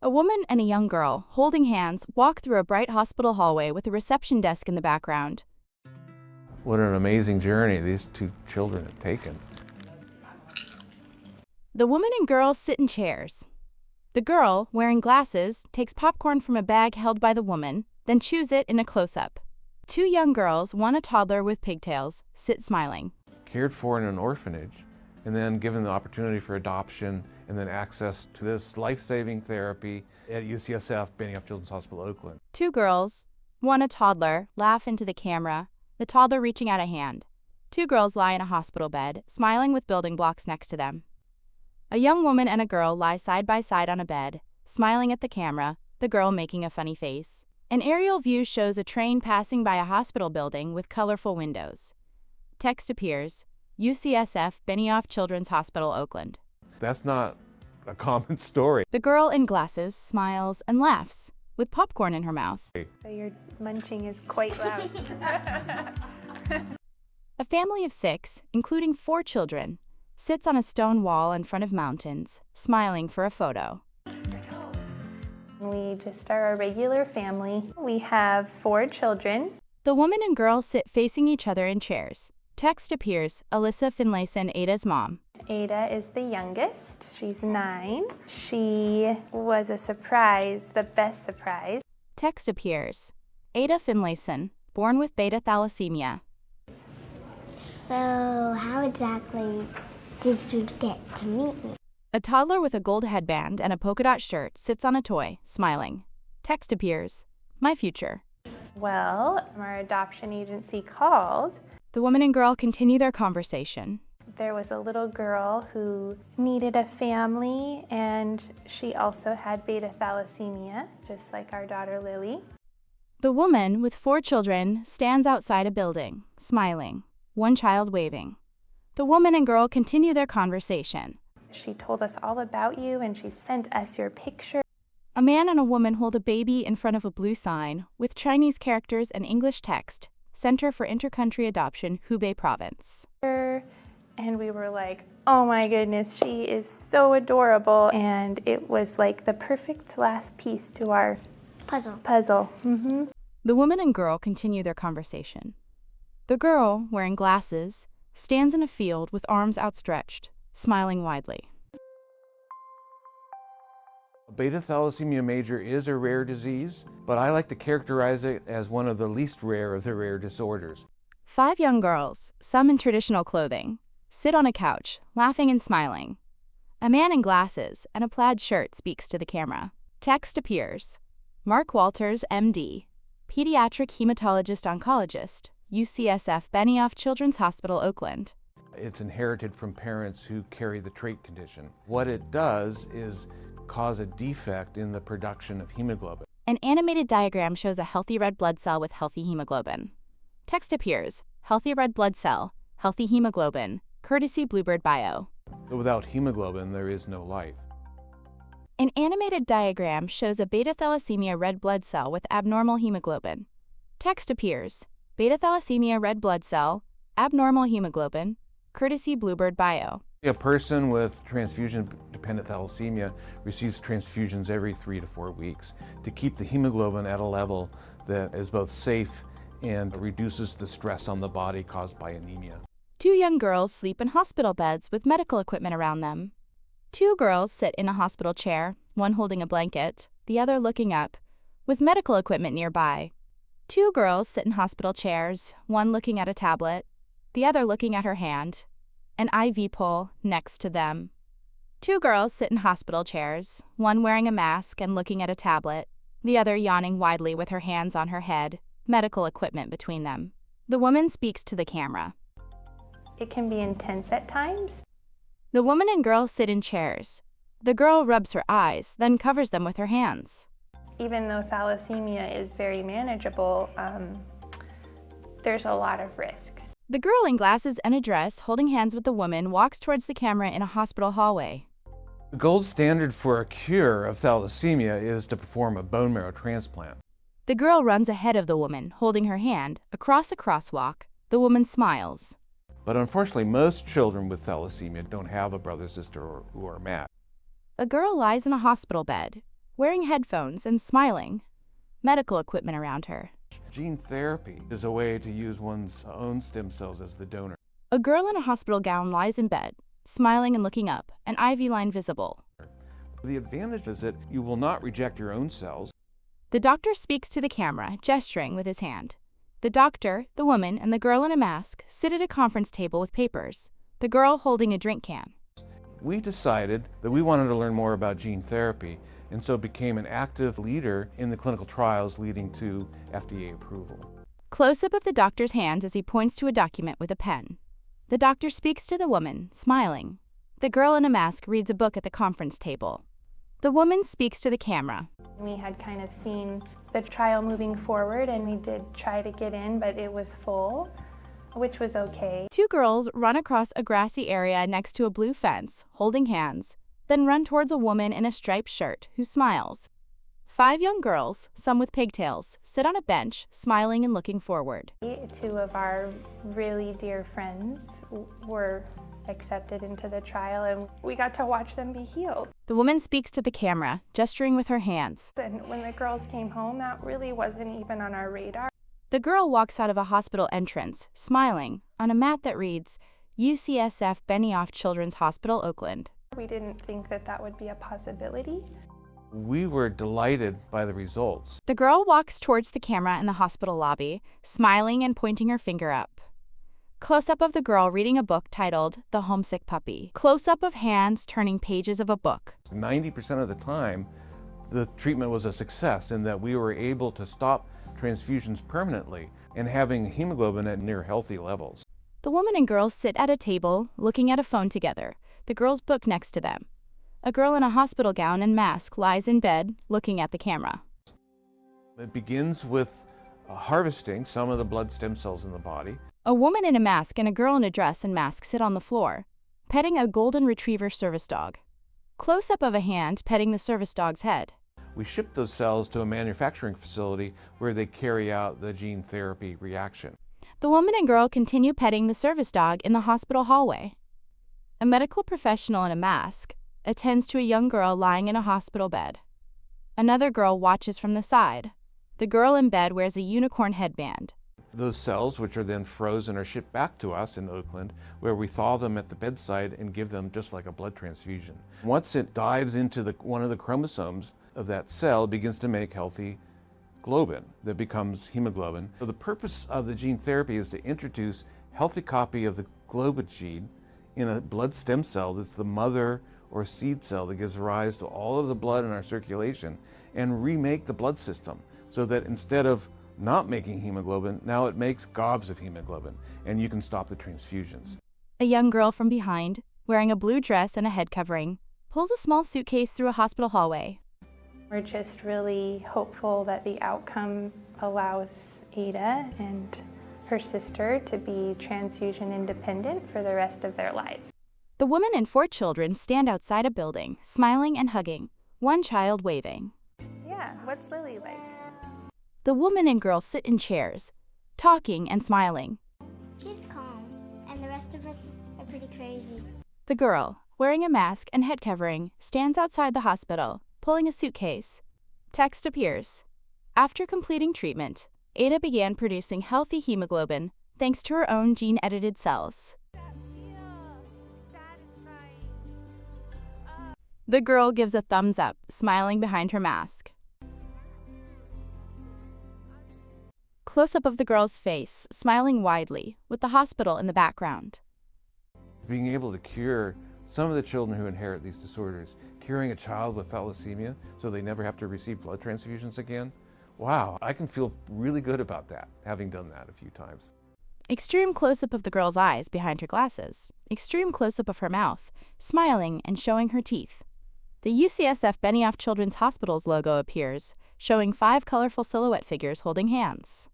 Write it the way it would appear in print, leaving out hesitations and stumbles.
A woman and a young girl, holding hands, walk through a bright hospital hallway with a reception desk in the background. What an amazing journey these two children have taken. The woman and girl sit in chairs. The girl, wearing glasses, takes popcorn from a bag held by the woman, then chews it in a close-up. Two young girls, one a toddler with pigtails, sit smiling. Cared for in an orphanage, and then given the opportunity for adoption, and then access to this life-saving therapy at UCSF, Benioff Children's Hospital, Oakland. Two girls, one a toddler, laugh into the camera, the toddler reaching out a hand. Two girls lie in a hospital bed, smiling with building blocks next to them. A young woman and a girl lie side by side on a bed, smiling at the camera, the girl making a funny face. An aerial view shows a train passing by a hospital building with colorful windows. Text appears, UCSF, Benioff Children's Hospital, Oakland. That's not a common story. The girl in glasses smiles and laughs, with popcorn in her mouth. So your munching is quite loud. A family of 6, including 4 children, sits on a stone wall in front of mountains, smiling for a photo. We just are a regular family. We have 4 children. The woman and girl sit facing each other in chairs. Text appears, Alyssa Finlayson, Ada's mom. Ada is the youngest. She's 9. She was a surprise, the best surprise. Text appears, Ada Finlayson, born with beta thalassemia. So how exactly did you get to meet me? A toddler with a gold headband and a polka dot shirt sits on a toy, smiling. Text appears, my future. Well, our adoption agency called. The woman and girl continue their conversation. There was a little girl who needed a family, and she also had beta thalassemia, just like our daughter Lily. The woman, with 4 children, stands outside a building, smiling, one child waving. The woman and girl continue their conversation. She told us all about you, and she sent us your picture. A man and a woman hold a baby in front of a blue sign with Chinese characters and English text, Center for Intercountry Adoption, Hubei Province. And we were like, oh my goodness, she is so adorable. And it was like the perfect last piece to our puzzle. The woman and girl continue their conversation. The girl, wearing glasses, stands in a field with arms outstretched, smiling widely. Beta thalassemia major is a rare disease, but I like to characterize it as one of the least rare of the rare disorders. 5 young girls, some in traditional clothing, sit on a couch, laughing and smiling. A man in glasses and a plaid shirt speaks to the camera. Text appears, Mark Walters, MD, pediatric hematologist-oncologist, UCSF Benioff Children's Hospital, Oakland. It's inherited from parents who carry the trait condition. What it does is cause a defect in the production of hemoglobin. An animated diagram shows a healthy red blood cell with healthy hemoglobin. Text appears, healthy red blood cell, healthy hemoglobin, courtesy Bluebird Bio. But without hemoglobin, there is no life. An animated diagram shows a beta thalassemia red blood cell with abnormal hemoglobin. Text appears, beta thalassemia red blood cell, abnormal hemoglobin, courtesy Bluebird Bio. A person with transfusion-dependent thalassemia receives transfusions every 3 to 4 weeks to keep the hemoglobin at a level that is both safe and reduces the stress on the body caused by anemia. 2 young girls sleep in hospital beds with medical equipment around them. 2 girls sit in a hospital chair, one holding a blanket, the other looking up, with medical equipment nearby. 2 girls sit in hospital chairs, one looking at a tablet, the other looking at her hand, an IV pole next to them. 2 girls sit in hospital chairs, one wearing a mask and looking at a tablet, the other yawning widely with her hands on her head, medical equipment between them. The woman speaks to the camera. It can be intense at times. The woman and girl sit in chairs. The girl rubs her eyes, then covers them with her hands. Even though thalassemia is very manageable, there's a lot of risks. The girl in glasses and a dress, holding hands with the woman, walks towards the camera in a hospital hallway. The gold standard for a cure of thalassemia is to perform a bone marrow transplant. The girl runs ahead of the woman, holding her hand, across a crosswalk. The woman smiles. But unfortunately, most children with thalassemia don't have a brother, sister, who are matched. A girl lies in a hospital bed, wearing headphones and smiling, medical equipment around her. Gene therapy is a way to use one's own stem cells as the donor. A girl in a hospital gown lies in bed, smiling and looking up, an IV line visible. The advantage is that you will not reject your own cells. The doctor speaks to the camera, gesturing with his hand. The doctor, the woman, and the girl in a mask sit at a conference table with papers, the girl holding a drink can. We decided that we wanted to learn more about gene therapy, and so became an active leader in the clinical trials leading to FDA approval. Close-up of the doctor's hands as he points to a document with a pen. The doctor speaks to the woman, smiling. The girl in a mask reads a book at the conference table. The woman speaks to the camera. We had kind of seen the trial moving forward, and we did try to get in, but it was full, which was okay. Two girls run across a grassy area next to a blue fence, holding hands, then run towards a woman in a striped shirt who smiles. 5 young girls, some with pigtails, sit on a bench, smiling and looking forward. 2 of our really dear friends were accepted into the trial, and we got to watch them be healed. The woman speaks to the camera, gesturing with her hands. And when the girls came home, that really wasn't even on our radar. The girl walks out of a hospital entrance, smiling, on a mat that reads, UCSF Benioff Children's Hospital, Oakland. We didn't think that that would be a possibility. We were delighted by the results. The girl walks towards the camera in the hospital lobby, smiling and pointing her finger up. Close-up of the girl reading a book titled The Homesick Puppy. Close-up of hands turning pages of a book. 90% of the time, the treatment was a success in that we were able to stop transfusions permanently and having hemoglobin at near healthy levels. The woman and girl sit at a table, looking at a phone together, the girl's book next to them. A girl in a hospital gown and mask lies in bed, looking at the camera. It begins with harvesting some of the blood stem cells in the body. A woman in a mask and a girl in a dress and mask sit on the floor, petting a golden retriever service dog. Close-up of a hand petting the service dog's head. We ship those cells to a manufacturing facility where they carry out the gene therapy reaction. The woman and girl continue petting the service dog in the hospital hallway. A medical professional in a mask attends to a young girl lying in a hospital bed. Another girl watches from the side. The girl in bed wears a unicorn headband. Those cells, which are then frozen, are shipped back to us in Oakland, where we thaw them at the bedside and give them just like a blood transfusion. Once it dives into one of the chromosomes of that cell, it begins to make healthy globin that becomes hemoglobin. So the purpose of the gene therapy is to introduce a healthy copy of the globin gene in a blood stem cell that's the mother or seed cell that gives rise to all of the blood in our circulation, and remake the blood system so that instead of not making hemoglobin, now it makes gobs of hemoglobin, and you can stop the transfusions. A young girl from behind, wearing a blue dress and a head covering, pulls a small suitcase through a hospital hallway. We're just really hopeful that the outcome allows Ada and her sister to be transfusion independent for the rest of their lives. The woman and 4 children stand outside a building, smiling and hugging, one child waving. Yeah, what's Lily like? The woman and girl sit in chairs, talking and smiling. She's calm, and the rest of us are pretty crazy. The girl, wearing a mask and head covering, stands outside the hospital, pulling a suitcase. Text appears. After completing treatment, Ada began producing healthy hemoglobin thanks to her own gene-edited cells. The girl gives a thumbs up, smiling behind her mask. Close-up of the girl's face, smiling widely, with the hospital in the background. Being able to cure some of the children who inherit these disorders, curing a child with thalassemia so they never have to receive blood transfusions again, wow, I can feel really good about that, having done that a few times. Extreme close-up of the girl's eyes behind her glasses. Extreme close-up of her mouth, smiling and showing her teeth. The UCSF Benioff Children's Hospital's logo appears, showing 5 colorful silhouette figures holding hands.